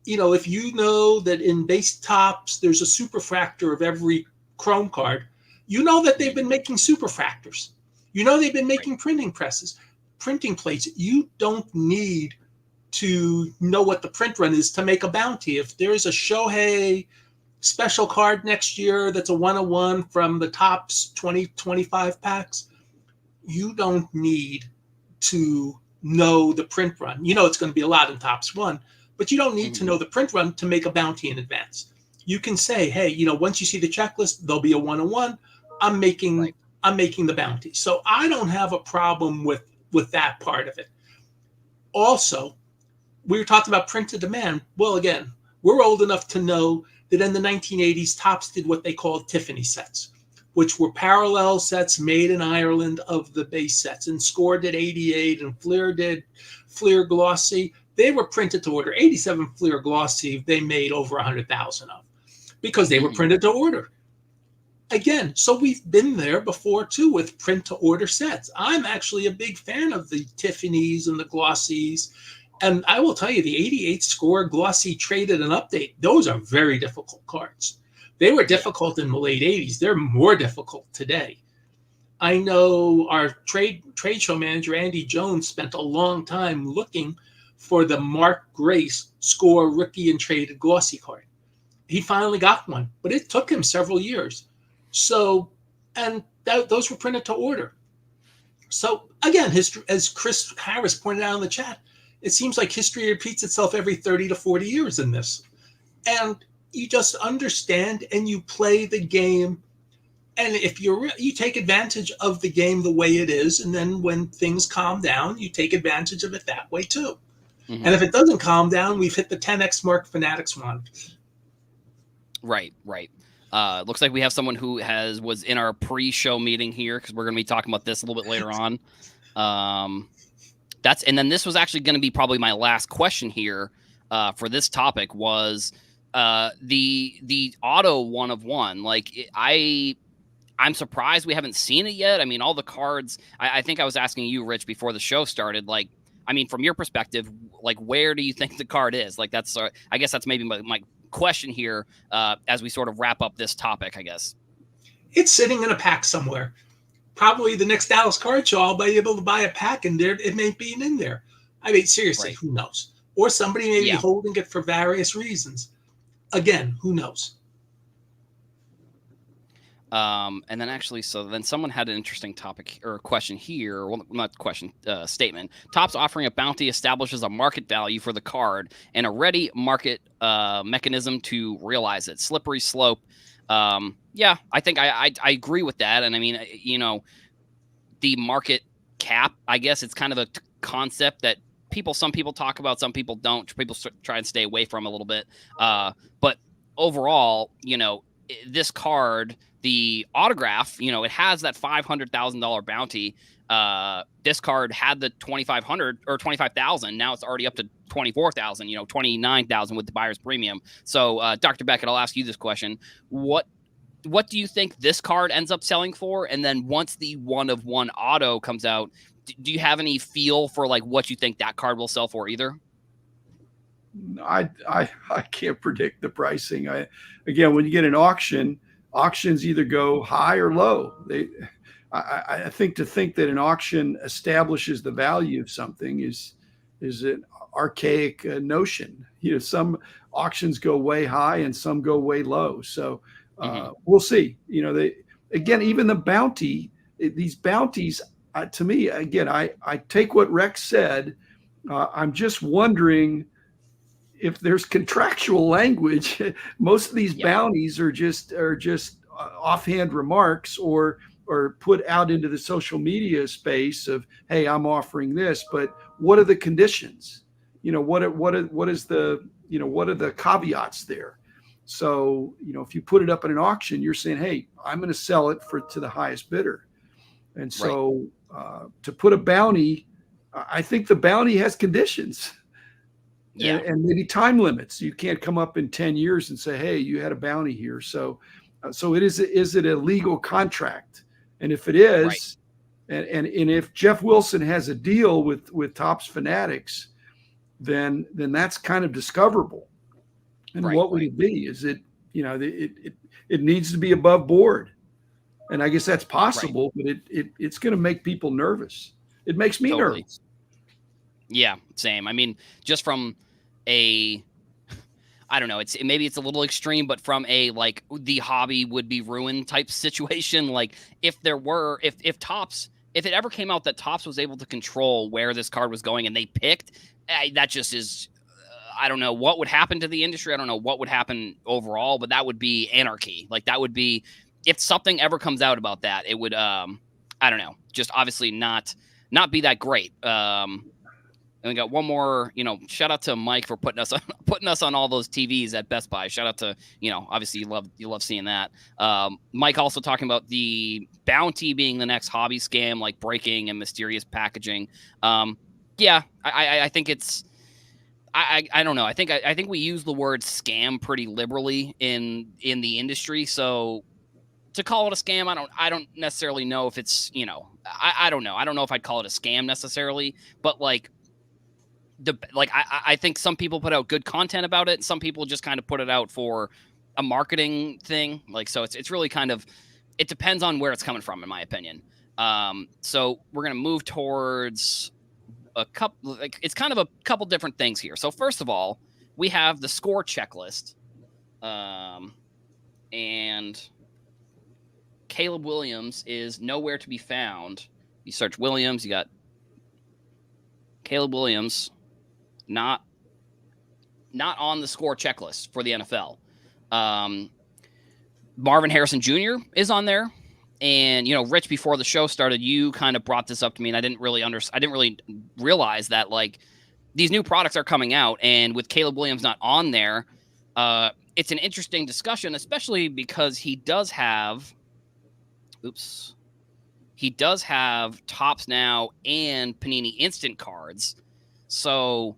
if you know that in base Topps, there's a superfractor of every Chrome card, that they've been making superfractors. They've been making printing plates. You don't need to know what the print run is to make a bounty. If there's a Shohei special card next year that's a one-on-one from the Topps 2025 packs, you don't need to know the print run. It's going to be a lot in Topps 1, but you don't need to know the print run to make a bounty in advance. You can say, hey, once you see the checklist, there'll be a one-on-one. I'm making the bounty. So I don't have a problem with that part of it. Also, we were talking about print to demand. Well, again, we're old enough to know that in the 1980s, Topps did what they called Tiffany sets, which were parallel sets made in Ireland of the base sets. And Score did 88 and Fleer did Fleer Glossy. They were printed to order. 87 Fleer Glossy, they made over 100,000 of because they were printed to order. Again, so we've been there before too with print to order sets. I'm actually a big fan of the Tiffany's and the Glossies. And I will tell you, the 88 Score Glossy Traded and Update, those are very difficult cards. They were difficult in the late 80s. They're more difficult today. I know our trade show manager, Andy Jones, spent a long time looking for the Mark Grace Score Rookie and Traded Glossy card. He finally got one, but it took him several years. So, and those were printed to order. So again, history, as Chris Harris pointed out in the chat, it seems like history repeats itself every 30 to 40 years in this. And you just understand and you play the game. And if you take advantage of the game the way it is, and then when things calm down, you take advantage of it that way too. And if it doesn't calm down, we've hit the 10x mark Fanatics wanted. Right. Looks like we have someone who was in our pre-show meeting here, because we're going to be talking about this a little bit later on. And then this was actually going to be probably my last question here for this topic was the auto one of one. I'm surprised we haven't seen it yet. I mean, all the cards. I think I was asking you, Rich, before the show started. From your perspective, where do you think the card is? That's I guess that's maybe my question here as we sort of wrap up this topic, I guess. It's sitting in a pack somewhere. Probably the next Dallas card show, I'll be able to buy a pack and there it may be in there. I mean, seriously, Right. who knows? Or somebody may be Yeah. holding it for various reasons. Again, who knows? And then actually, so then someone had an interesting topic or question here. Well, not question, statement. Topps offering a bounty establishes a market value for the card and a ready market mechanism to realize it. Slippery slope. Yeah, I think I agree with that. And I mean, the market cap, I guess it's kind of a concept that some people talk about, some people don't. People try and stay away from a little bit. But overall, this card, the autograph, it has that $500,000 bounty. This card had the 2,500 or 25,000. Now it's already up to 24,000. 29,000 with the buyer's premium. So, Dr. Beckett, I'll ask you this question: What do you think this card ends up selling for? And then once the 1/1 auto comes out, do you have any feel for like what you think that card will sell for either? I can't predict the pricing. Again, when you get an auction, auctions either go high or low. I think that an auction establishes the value of something is an archaic notion. Some auctions go way high and some go way low. So we'll see. Even the bounty, these bounties, to me, again, I take what Rex said. I'm just wondering if there's contractual language. Most of these bounties are just offhand remarks or put out into the social media space of, hey, I'm offering this, but what are the conditions? What are the caveats there? So, if you put it up in an auction, you're saying, hey, I'm going to sell it to the highest bidder. And so to put a bounty, I think the bounty has conditions. Yeah. And maybe time limits. You can't come up in 10 years and say, hey, you had a bounty here. So is it a legal contract? And if it is, and if Jeff Wilson has a deal with Topps Fanatics, then that's kind of discoverable. And what would it be? Is it, it needs to be above board. And I guess that's possible, but it's going to make people nervous. It makes me nervous. Yeah, same. I mean, just from I don't know, maybe it's a little extreme, but from a like the hobby would be ruined type situation. Like if Topps, if it ever came out that Topps was able to control where this card was going and they picked, that just is, I don't know what would happen to the industry. I don't know what would happen overall, but that would be anarchy. Like that would be, if something ever comes out about that, it would, I don't know, just obviously not be that great. And we got one more, shout out to Mike for putting us on all those TVs at Best Buy. Shout out to, obviously you love seeing that. Mike also talking about the bounty being the next hobby scam, like breaking and mysterious packaging. Yeah, I think it's, I don't know. I think we use the word scam pretty liberally in the industry. So to call it a scam, I don't necessarily know if it's, I don't know. I don't know if I'd call it a scam necessarily, but like, I think some people put out good content about it. Some people just kind of put it out for a marketing thing. Like, so it's really kind of, it depends on where it's coming from, in my opinion. So we're going to move towards a couple, like it's kind of a couple different things here. So first of all, we have the score checklist. And Caleb Williams is nowhere to be found. You search Williams, you got Caleb Williams, not on the score checklist for the NFL. Marvin Harrison Jr. is on there. And, Rich, before the show started, you kind of brought this up to me, and I didn't really realize that, like, these new products are coming out, and with Caleb Williams not on there, it's an interesting discussion, especially because he does have Topps Now and Panini Instant cards. So,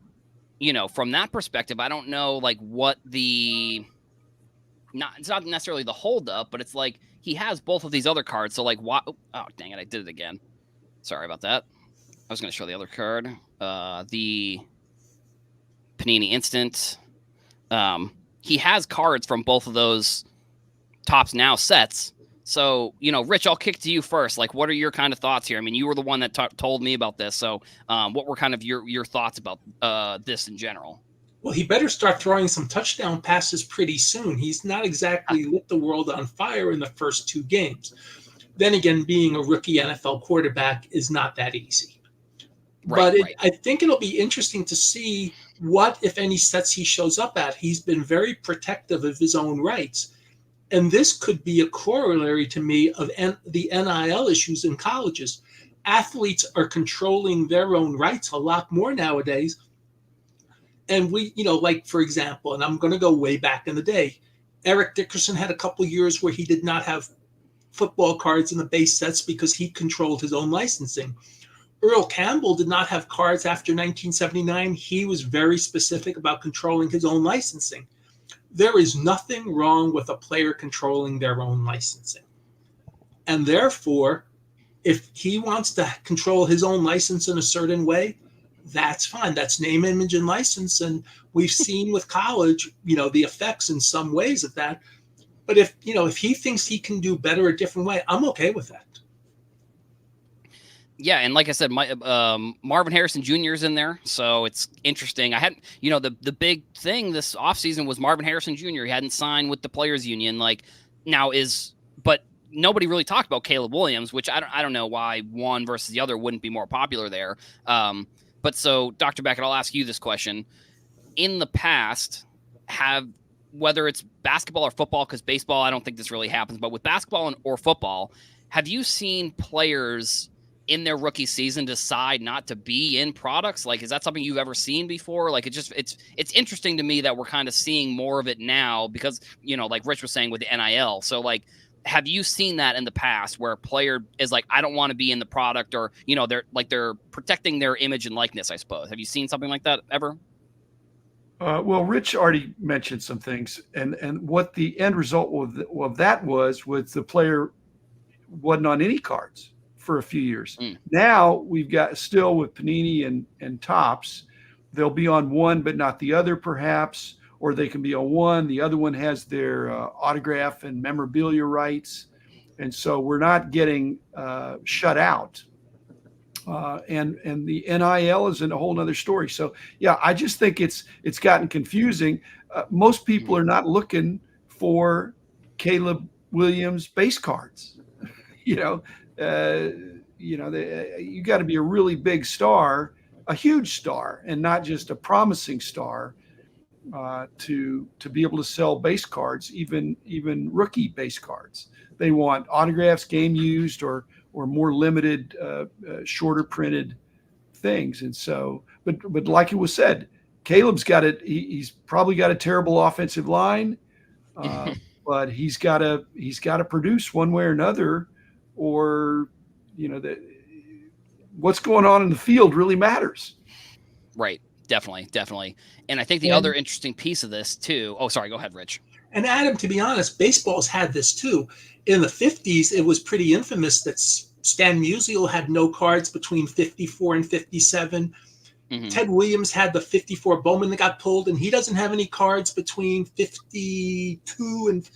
from that perspective, I don't know, like, what it's not necessarily the holdup, but it's like he has both of these other cards. So, like, why? Oh, dang it, I did it again. Sorry about that. I was going to show the other card, the Panini Instant. He has cards from both of those Topps Now sets. So, Rich, I'll kick to you first. Like, what are your kind of thoughts here? I mean, you were the one that told me about this. So, what were kind of your thoughts about this in general? Well, he better start throwing some touchdown passes pretty soon. He's not exactly lit the world on fire in the first 2 games. Then again, being a rookie NFL quarterback is not that easy. But Right. I think it'll be interesting to see what, if any, sets he shows up at. He's been very protective of his own rights. And this could be a corollary to me of the NIL issues in colleges. Athletes are controlling their own rights a lot more nowadays. And we, like, for example, and I'm going to go way back in the day, Eric Dickerson had a couple years where he did not have football cards in the base sets because he controlled his own licensing. Earl Campbell did not have cards after 1979. He was very specific about controlling his own licensing. There is nothing wrong with a player controlling their own licensing. And therefore, if he wants to control his own license in a certain way, that's fine. That's name, image, and license. And we've seen with college, the effects in some ways of that. But if he thinks he can do better a different way, I'm okay with that. Yeah, and like I said, Marvin Harrison Jr. is in there, so it's interesting. I hadn't, the big thing this offseason was Marvin Harrison Jr. He hadn't signed with the Players Union, but nobody really talked about Caleb Williams, which I don't know why one versus the other wouldn't be more popular there. But so, Dr. Beckett, I'll ask you this question: in the past, whether it's basketball or football, because baseball, I don't think this really happens, but with basketball or football, have you seen players in their rookie season decide not to be in products? Like, is that something you've ever seen before? Like, it's interesting to me that we're kind of seeing more of it now because, like Rich was saying with the NIL. So, like, have you seen that in the past where a player is like, I don't want to be in the product, or, they're protecting their image and likeness, I suppose. Have you seen something like that ever? Well, Rich already mentioned some things, and what the end result of that was the player wasn't on any cards for a few years. Now we've got still with Panini and Topps, they'll be on one but not the other, perhaps, or they can be on one. The other one has their autograph and memorabilia rights, and so we're not getting shut out. And the NIL is in a whole nother story. So yeah, I just think it's gotten confusing. Most people are not looking for Caleb Williams base cards. You got to be a really big star, a huge star, and not just a promising star to be able to sell base cards, even rookie base cards. They want autographs, game used, or more limited, shorter printed things. And so, but like it was said, Caleb's got it. He's probably got a terrible offensive line, but he's got to produce one way or another, or what's going on in the field really matters. Right. Definitely. And I think the other interesting piece of this too. Oh, sorry. Go ahead, Rich. And Adam, to be honest, baseball's had this too. In the 50s, it was pretty infamous that Stan Musial had no cards between 54 and 57. Mm-hmm. Ted Williams had the 54 Bowman that got pulled, and he doesn't have any cards between 52 and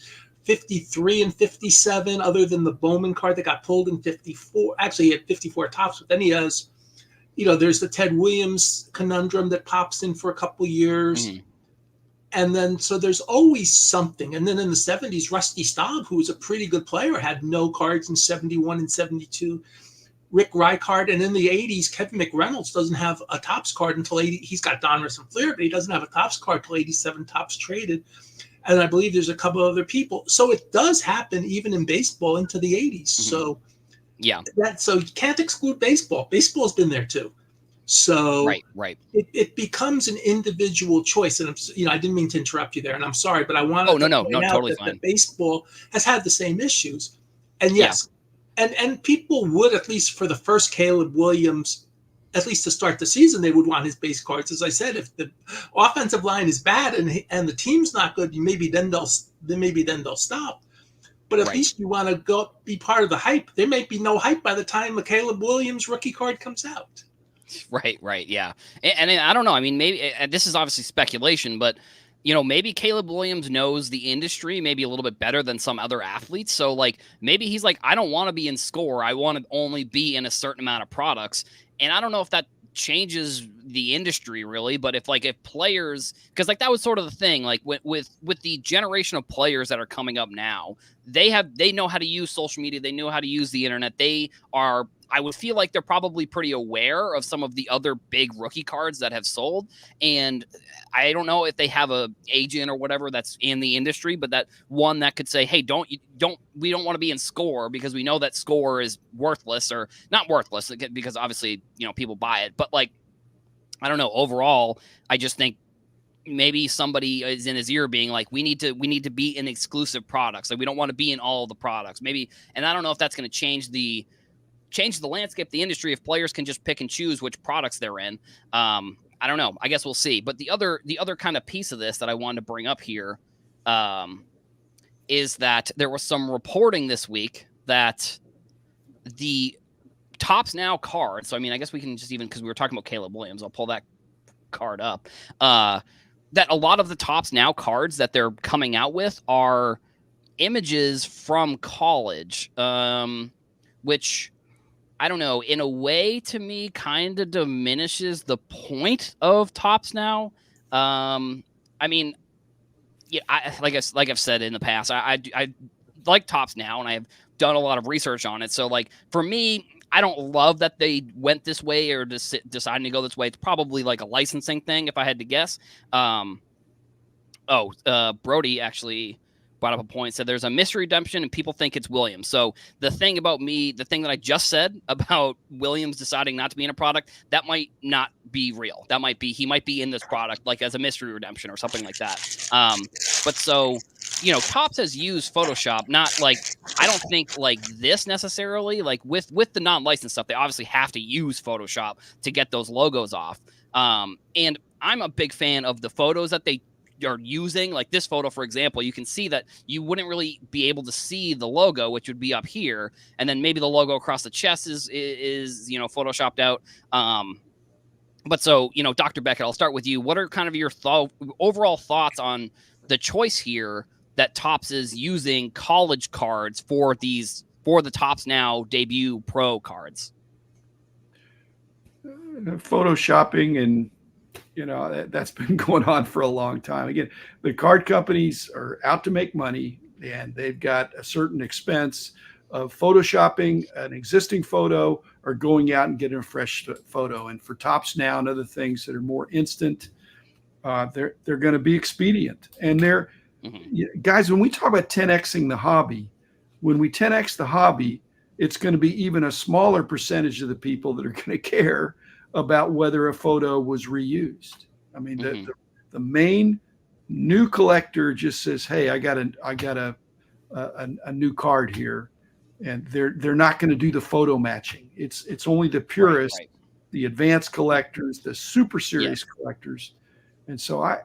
53 and 57, other than the Bowman card that got pulled in 54. Actually, he had 54 Topps, but then he has, there's the Ted Williams conundrum that pops in for a couple years. Mm-hmm. And then, so there's always something. And then in the 70s, Rusty Staub, who was a pretty good player, had no cards in 71 and 72. Rick Reichard. And in the 80s, Kevin McReynolds doesn't have a Topps card until 80. He's got Donruss and Flair, but he doesn't have a Topps card until 87 Topps traded. And I believe there's a couple other people. So it does happen even in baseball into the 80s. Mm-hmm. So yeah, so you can't exclude baseball. Baseball's been there too. So right. It becomes an individual choice. And I didn't mean to interrupt you there, and I'm sorry, but I wanted to point out totally that baseball has had the same issues. And yes, and people would, at least for the first Caleb Williams, at least to start the season, they would want his base cards. As I said, if the offensive line is bad and the team's not good, maybe then they'll stop. But at least you want to go be part of the hype. There may be no hype by the time a Caleb Williams rookie card comes out. Right. Yeah. And I don't know. I mean, maybe this is obviously speculation, but maybe Caleb Williams knows the industry maybe a little bit better than some other athletes. So like maybe he's like, I don't want to be in score. I want to only be in a certain amount of products. And I don't know if that changes the industry really, but if players, because like that was sort of the thing, like with the generation of players that are coming up now, they know how to use social media, they know how to use the internet. I would feel like they're probably pretty aware of some of the other big rookie cards that have sold. And I don't know if they have a agent or whatever that's in the industry, but that one that could say, hey, we don't want to be in score because we know that score is worthless, or not worthless because obviously, people buy it. But like, I don't know. Overall, I just think maybe somebody is in his ear being like, we need to be in exclusive products. Like we don't want to be in all the products maybe. And I don't know if that's going to change the landscape of the industry if players can just pick and choose which products they're in. I don't know. I guess we'll see. But the other kind of piece of this that I wanted to bring up here is that there was some reporting this week that the Topps Now card. So, I mean, I guess we can just because we were talking about Caleb Williams, I'll pull that card up. That a lot of the Topps Now cards that they're coming out with are images from college, which I don't know, in a way to me kind of diminishes the point of Topps Now. I mean, yeah, like I've said in the past, I like Topps Now, and I've done a lot of research on it. So like for me, I don't love that they went this way or deciding to go this way. It's probably like a licensing thing if I had to guess. Brody actually brought up a point, said there's a mystery redemption and people think it's Williams. So the thing that I just said about Williams deciding not to be in a product, that might not be real. That might be, he might be in this product like as a mystery redemption or something like that. But so, Topps has used Photoshop, not like, I don't think like this necessarily, like with the non-licensed stuff, they obviously have to use Photoshop to get those logos off. And I'm a big fan of the photos that they are using. Like this photo, for example, you can see that you wouldn't really be able to see the logo, which would be up here, and then maybe the logo across the chest is photoshopped out. But so, Dr. Beckett, I'll start with you. What are kind of your overall thoughts on the choice here that Topps is using college cards for the Topps Now debut pro cards? Photoshopping, and that's been going on for a long time. Again, the card companies are out to make money, and they've got a certain expense of photoshopping an existing photo or going out and getting a fresh photo. And for Topps Now and other things that are more instant, they're going to be expedient. And they're guys, when we talk about 10xing the hobby, when we 10x the hobby, it's going to be even a smaller percentage of the people that are going to care about whether a photo was reused. I mean, the main new collector just says, "Hey, I got a new card here," and they're not going to do the photo matching. It's only the purists, right. The advanced collectors, the super serious collectors, and so I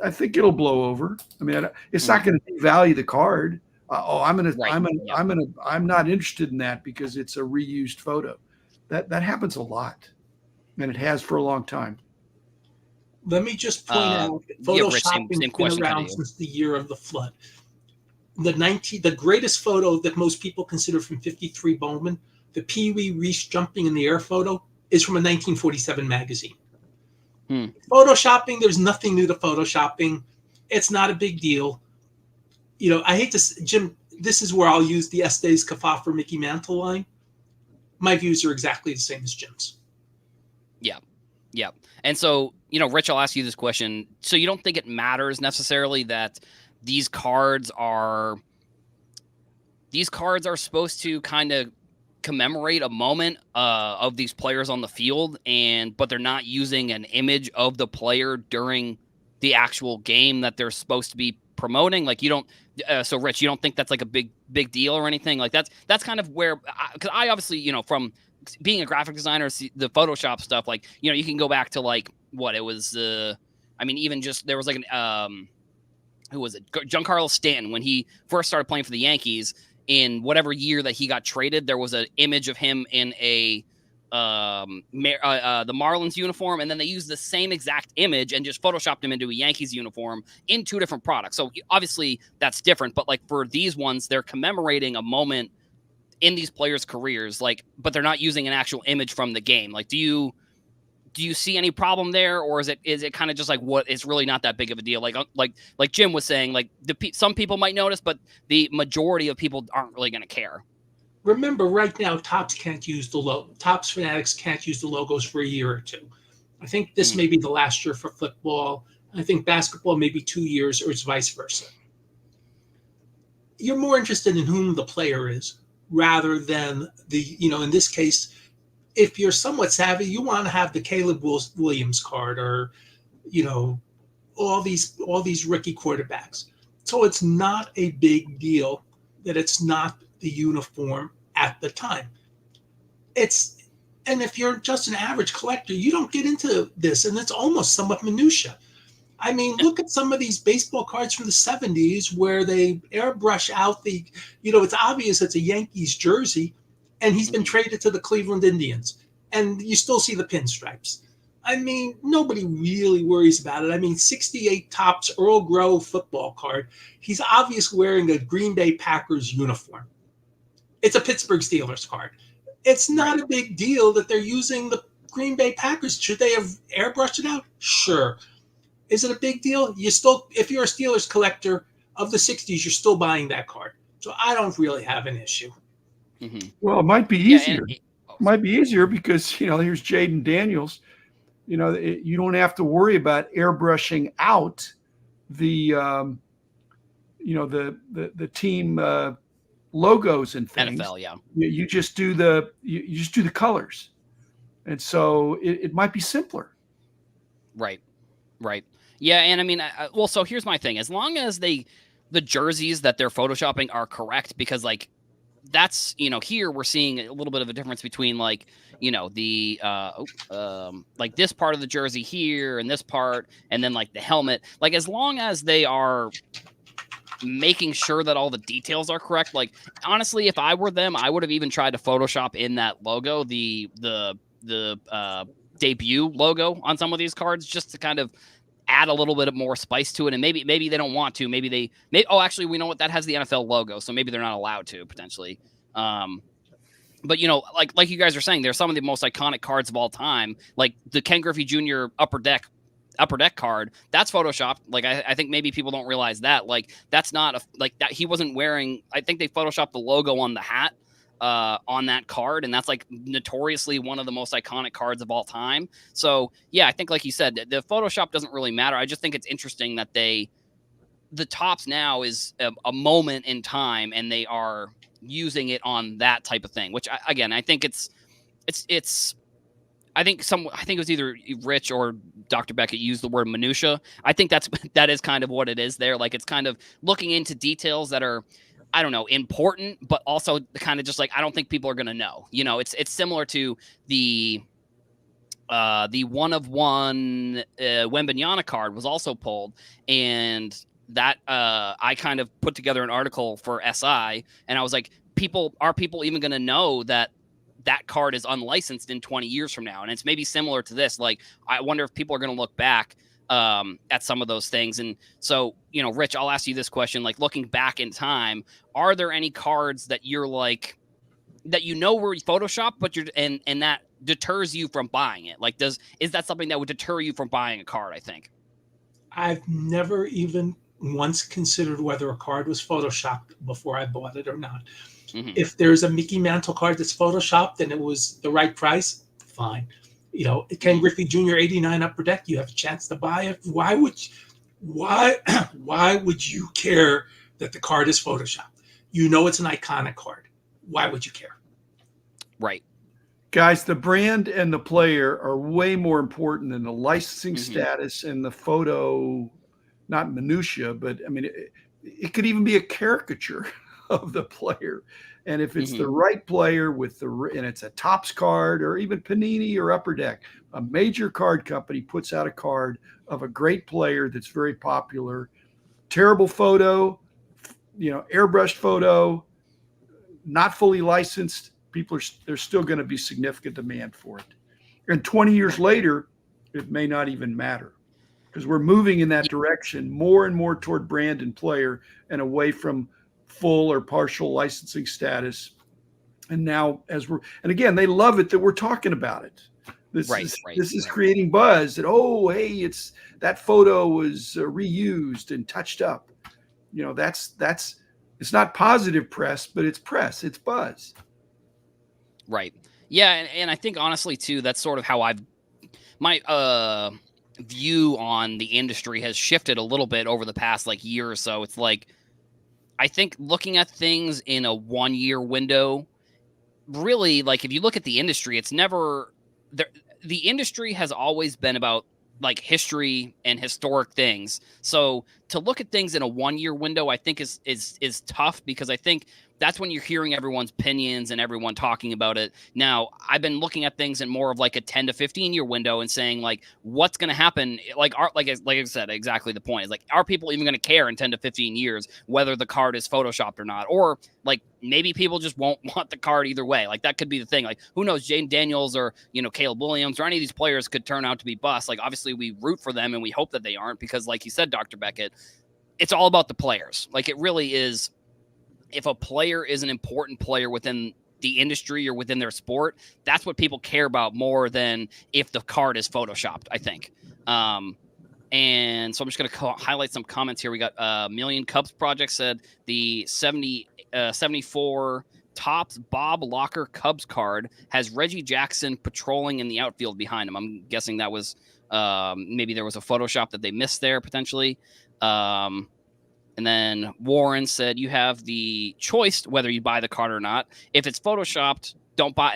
think it'll blow over. I mean, it's not going to devalue the card. I'm not interested in that because it's a reused photo. That happens a lot, and it has for a long time. Let me just point out that Photoshopping has been around since the year of the flood. The greatest photo that most people consider from 53 Bowman, the Pee Wee Reese jumping in the air photo, is from a 1947 magazine. Photoshopping, there's nothing new to Photoshopping. It's not a big deal. I hate to, Jim, this is where I'll use the Estes Kafa for Mickey Mantle line. My views are exactly the same as Jim's. Yeah. And so, Rich, I'll ask you this question. So you don't think it matters necessarily that these cards are supposed to kind of commemorate a moment of these players on the field, but they're not using an image of the player during the actual game that they're supposed to be promoting? Like you don't, so Rich, you don't think that's like a big deal or anything? Like that's kind of where, because I obviously, from being a graphic designer, the Photoshop stuff, like, you can go back to like what it was. Even just there was like an, who was it? Giancarlo Stanton, when he first started playing for the Yankees in whatever year that he got traded, there was an image of him in a the Marlins uniform, and then they used the same exact image and just photoshopped him into a Yankees uniform in 2 different products. So obviously that's different, but like for these ones, they're commemorating a moment in these players' careers, like, but they're not using an actual image from the game. Like, do you see any problem there, or is it kind of just like what it's really not that big of a deal? Like Jim was saying, like some people might notice, but the majority of people aren't really going to care. Remember, right now, Topps Fanatics can't use the logos for a year or 2. I think this may be the last year for football. I think basketball maybe 2 years, or it's vice versa. You're more interested in whom the player is rather than in this case, if you're somewhat savvy, you want to have the Caleb Williams card, or, all these rookie quarterbacks. So it's not a big deal that it's not the uniform at the time. And if you're just an average collector, you don't get into this, and it's almost somewhat minutia. I mean, look at some of these baseball cards from the 70s where they airbrush out it's obvious it's a Yankees jersey, and he's been traded to the Cleveland Indians, and you still see the pinstripes. I mean, nobody really worries about it. I mean, 68 Topps Earl Grove football card. He's obviously wearing a Green Bay Packers uniform. It's a Pittsburgh Steelers card. It's not a big deal that they're using the Green Bay Packers. Should they have airbrushed it out? Sure. Is it a big deal? If you're a Steelers collector of the 60s, you're still buying that card. So I don't really have an issue. Mm-hmm. Well, it might be easier. Might be easier because, here's Jaden Daniels. You don't have to worry about airbrushing out the the team logos and things. NFL, yeah. You just do the colors, and so it might be simpler. Right. Yeah, and I mean, so here's my thing: as long as the jerseys that they're photoshopping are correct, because like that's here we're seeing a little bit of a difference between like the like this part of the jersey here and this part, and then like the helmet. Like as long as they are making sure that all the details are correct. Like honestly, if I were them, I would have even tried to Photoshop in that logo, the debut logo on some of these cards, just to kind of add a little bit of more spice to it. And maybe they don't want to. Maybe actually, we know what, that has the NFL logo, so maybe they're not allowed to potentially. But like you guys are saying, they're some of the most iconic cards of all time, like the Ken Griffey Jr. Upper Deck card. That's photoshopped. Like I think maybe people don't realize that. Like that's not like that. He wasn't wearing. I think they photoshopped the logo on the hat on that card, and that's like notoriously one of the most iconic cards of all time. So yeah, I think like you said, the Photoshop doesn't really matter. I just think it's interesting that the Topps now is a moment in time, and they are using it on that type of thing. Which I think it's. I think it was either Rich or Dr. Beckett used the word minutia. I think that is kind of what it is there. Like it's kind of looking into details that are, I don't know, important, but also kind of just like, I don't think people are going to know. It's similar to the 1-of-1 Wembanyama card was also pulled, and that I kind of put together an article for SI, and I was like, are people even going to know that card is unlicensed in 20 years from now? And it's maybe similar to this. Like, I wonder if people are going to look back at some of those things. And so, Rich, I'll ask you this question, like looking back in time, are there any cards that you're like, that were Photoshopped, but and that deters you from buying it? Like, is that something that would deter you from buying a card? I think I've never even once considered whether a card was Photoshopped before I bought it or not. Mm-hmm. If there's a Mickey Mantle card that's Photoshopped and it was the right price, fine. Ken Griffey Jr. 89 Upper Deck, you have a chance to buy it. Why would you care that the card is Photoshopped? It's an iconic card. Why would you care? Right. Guys, the brand and the player are way more important than the licensing status and the photo, not minutia, but I mean, it could even be a caricature of the player. And if it's the right player and it's a Topps card or even Panini or Upper Deck, a major card company puts out a card of a great player that's very popular, terrible photo, airbrushed photo, not fully licensed, there's still going to be significant demand for it. And 20 years later, it may not even matter, because we're moving in that direction more and more toward brand and player and away from full or partial licensing status. And now and again, they love it that we're talking about it. This is creating buzz that, oh, hey, that photo was reused and touched up. It's not positive press, but it's press, it's buzz. Right. Yeah. And I think honestly too, that's sort of how my view on the industry has shifted a little bit over the past like year or so. It's like, I think looking at things in a 1 year window, really, like if you look at the industry, it's never there. The industry has always been about like history and historic things. So to look at things in a 1 year window, I think is tough, because I think that's when you're hearing everyone's opinions and everyone talking about it. Now, I've been looking at things in more of like a 10 to 15 year window and saying like, what's going to happen? Like I said, exactly the point is like, are people even going to care in 10 to 15 years whether the card is photoshopped or not? Or like maybe people just won't want the card either way. Like that could be the thing. Like who knows, Jane Daniels or, Caleb Williams or any of these players could turn out to be busts. Like obviously we root for them and we hope that they aren't, because like you said, Dr. Beckett, it's all about the players. Like it really is. If a player is an important player within the industry or within their sport, that's what people care about more than if the card is photoshopped, I think. And so I'm just going to highlight some comments here. We got Million Cubs Project said the 74 Topps Bob Locker Cubs card has Reggie Jackson patrolling in the outfield behind him. I'm guessing that was maybe there was a Photoshop that they missed there potentially. And then Warren said you have the choice whether you buy the card or not. If it's photoshopped, don't buy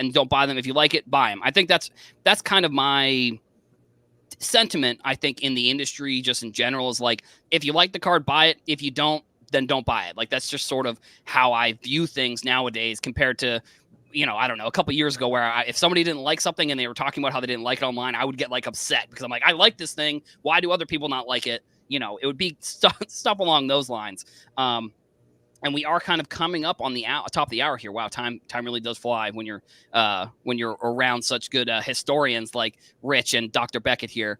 them. If you like it, buy them. I think that's kind of my sentiment. I think in the industry, just in general, is like, if you like the card, buy it. If you don't, then don't buy it. Like that's just sort of how I view things nowadays compared to, I don't know, a couple years ago where if somebody didn't like something and they were talking about how they didn't like it online, I would get like upset because I'm like, I like this thing. Why do other people not like it? It would be stuff along those lines. And we are kind of coming up on the top of the hour here. Wow, time really does fly when you're around such good historians like Rich and Dr. Beckett here.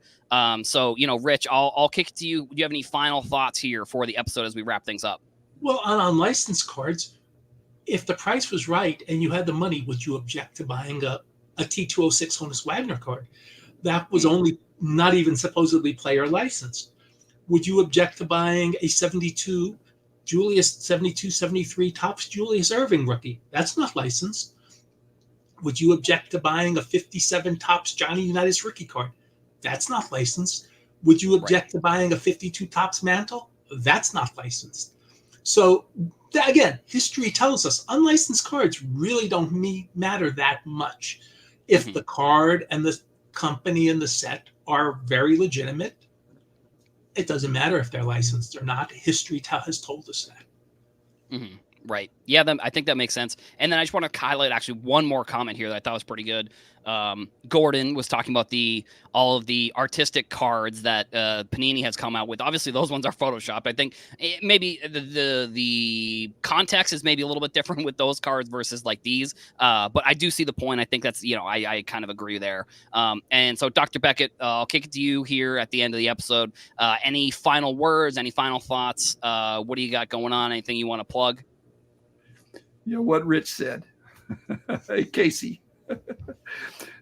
So Rich, I'll kick it to you. Do you have any final thoughts here for the episode as we wrap things up? Well, on licensed cards, if the price was right and you had the money, would you object to buying a T206 Honus Wagner card that was only not even supposedly player licensed? Would you object to buying a 72 Julius 73 Topps Julius Erving rookie? That's not licensed. Would you object to buying a 57 Topps Johnny Unitas rookie card? That's not licensed. Would you object to buying a 52 Topps Mantle? That's not licensed. So again, history tells us unlicensed cards really don't matter that much. If the card and the company and the set are very legitimate, it doesn't matter if they're licensed or not. History has told us that. Mm-hmm. Right. Yeah, I think that makes sense. And then I just want to highlight actually one more comment here that I thought was pretty good. Gordon was talking about all of the artistic cards that Panini has come out with. Obviously, those ones are photoshopped. I think maybe the context is maybe a little bit different with those cards versus like these. But I do see the point. I think that's, I kind of agree there. And so, Dr. Beckett, I'll kick it to you here at the end of the episode. Any final words, any final thoughts? What do you got going on? Anything you want to plug? What Rich said. Hey, Casey.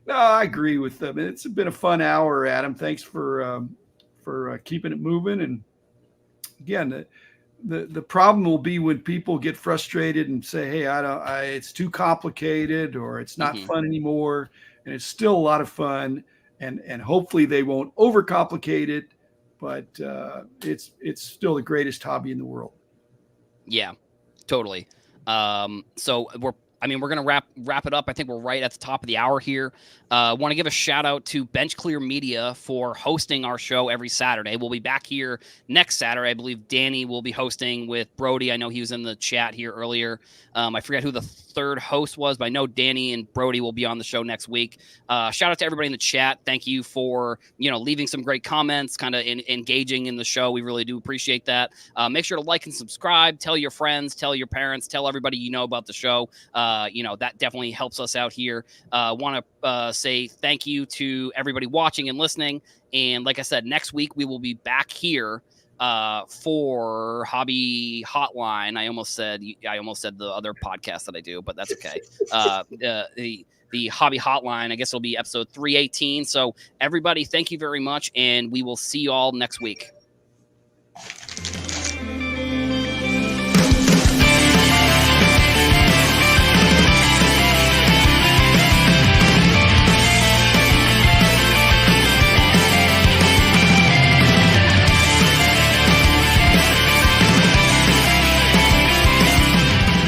No, I agree with them. It's been a fun hour, Adam. Thanks for keeping it moving. And again, the problem will be when people get frustrated and say, "Hey, it's too complicated," or "It's not fun anymore." And it's still a lot of fun. And hopefully they won't overcomplicate it. But it's still the greatest hobby in the world. Yeah, totally. So we're going to wrap it up. I think we're right at the top of the hour here. Want to give a shout out to Bench Clear Media for hosting our show every Saturday. We'll be back here next Saturday. I believe Danny will be hosting with Brody. I know he was in the chat here earlier. I forget who the third host was, but I know Danny and Brody will be on the show next week. Shout out to everybody in the chat. Thank you for, leaving some great comments, kind of engaging in the show. We really do appreciate that. Make sure to like and subscribe, tell your friends, tell your parents, tell everybody you know about the show. that definitely helps us out here. Want to say thank you to everybody watching and listening. And like I said, next week we will be back here for Hobby Hotline. I almost said the other podcast that I do, but that's okay. The Hobby Hotline, I guess it'll be episode 318. So everybody, thank you very much, and we will see you all next week.